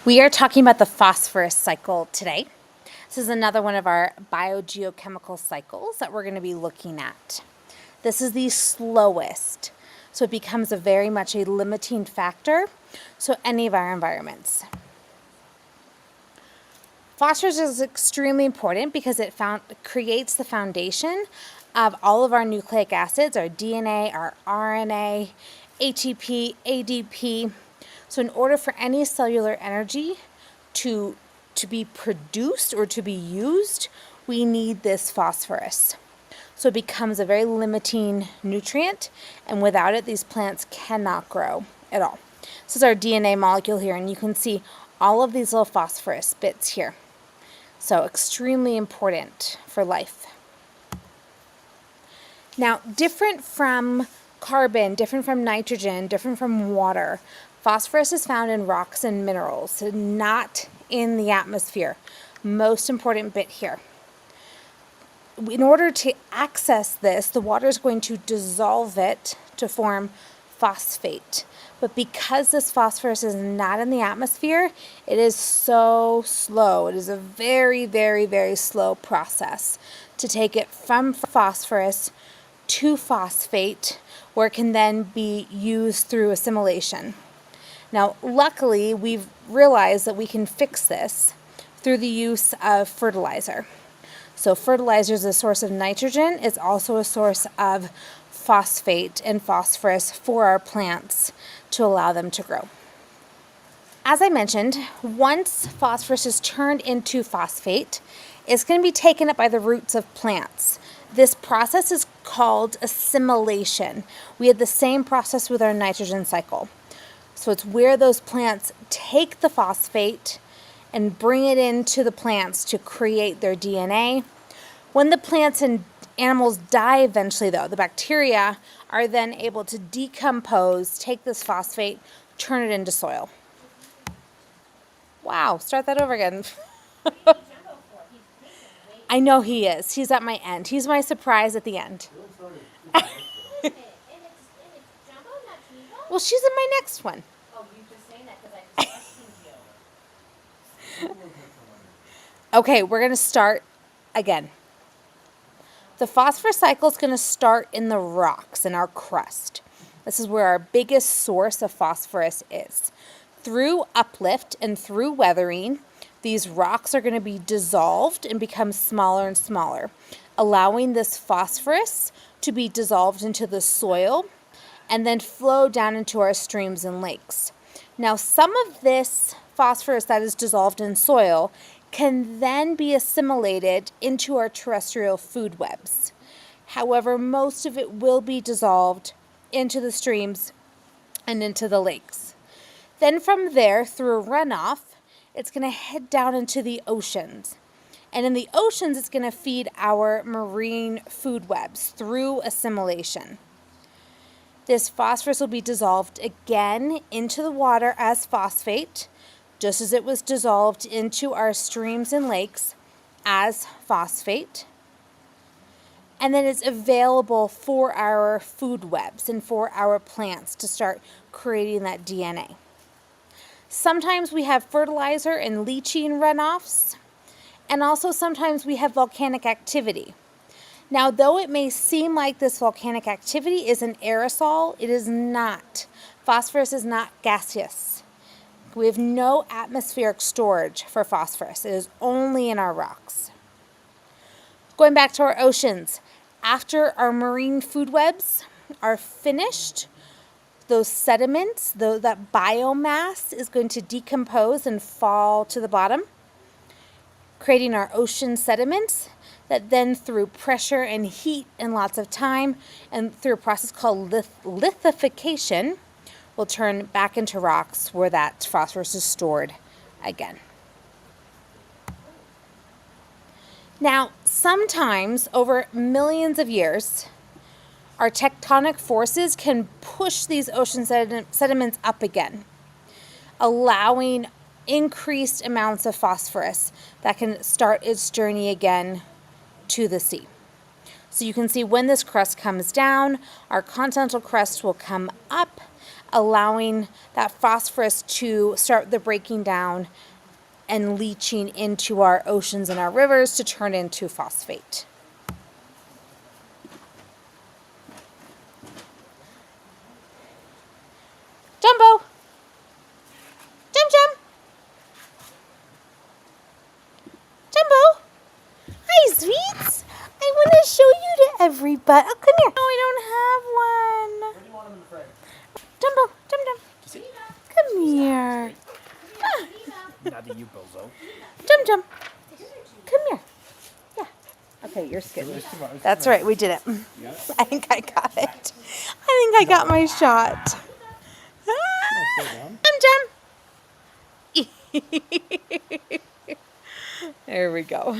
We are talking about the phosphorus cycle today. This is another one of our biogeochemical cycles that we're going to be looking at. This is the slowest, so it becomes very much a limiting factor to any of our environments. Phosphorus is extremely important because it creates the foundation of all of our nucleic acids, our DNA, our RNA, ATP, ADP. So in order for any cellular energy to be produced or to be used, we need this phosphorus. So it becomes a very limiting nutrient, and without it, these plants cannot grow at all. This is our DNA molecule here, and you can see all of these little phosphorus bits here. So extremely important for life. Now, different from carbon, different from nitrogen, different from water, phosphorus is found in rocks and minerals, so not in the atmosphere. Most important bit here. In order to access this, the water is going to dissolve it to form phosphate. But because this phosphorus is not in the atmosphere, it is so slow. It is a very, very, very slow process to take it from phosphorus to phosphate, where it can then be used through assimilation. Now, luckily, we've realized that we can fix this through the use of fertilizer. So fertilizer is a source of nitrogen. It's also a source of phosphate and phosphorus for our plants to allow them to grow. As I mentioned, once phosphorus is turned into phosphate, it's going to be taken up by the roots of plants. This process is called assimilation. We had the same process with our nitrogen cycle. So it's where those plants take the phosphate and bring it into the plants to create their DNA. When the plants and animals die eventually, though, the bacteria are then able to decompose, take this phosphate, turn it into soil. Wow, start that over again. I know he is. He's at my end. He's my surprise at the end. Well, she's in my next one. Oh, you just saying that because I just questioned you. Okay, we're going to start again. The phosphorus cycle is going to start in the rocks, in our crust. This is where our biggest source of phosphorus is. Through uplift and through weathering, these rocks are going to be dissolved and become smaller and smaller, allowing this phosphorus to be dissolved into the soil and then flow down into our streams and lakes. Now, some of this phosphorus that is dissolved in soil can then be assimilated into our terrestrial food webs. However, most of it will be dissolved into the streams and into the lakes. Then from there, through a runoff, it's going to head down into the oceans. And in the oceans, it's going to feed our marine food webs through assimilation. This phosphorus will be dissolved again into the water as phosphate, just as it was dissolved into our streams and lakes as phosphate. And then it's available for our food webs and for our plants to start creating that DNA. Sometimes we have fertilizer and leaching runoffs, and also sometimes we have volcanic activity. Now, though it may seem like this volcanic activity is an aerosol, it is not. Phosphorus is not gaseous. We have no atmospheric storage for phosphorus. It is only in our rocks. Going back to our oceans, after our marine food webs are finished, those sediments, that biomass is going to decompose and fall to the bottom, creating our ocean sediments that then through pressure and heat and lots of time and through a process called lithification will turn back into rocks where that phosphorus is stored again. Now, sometimes over millions of years, our tectonic forces can push these ocean sediments up again, allowing increased amounts of phosphorus that can start its journey again to the sea. So you can see when this crust comes down, our continental crust will come up, allowing that phosphorus to start the breaking down and leaching into our oceans and our rivers to turn into phosphate. Jumbo! Jum Jum! Jumbo! Hi, sweets! I want to show you to everybody. Oh, come here. No, I don't have one. Where do you want them in the frame? Jumbo, Jum Jum. Come here. Not you, bozo. Jum Jum. Come here. Yeah. Okay, you're scared. That's right, we did it. I think I got it. I think I got my shot. Jum Jum. There we go.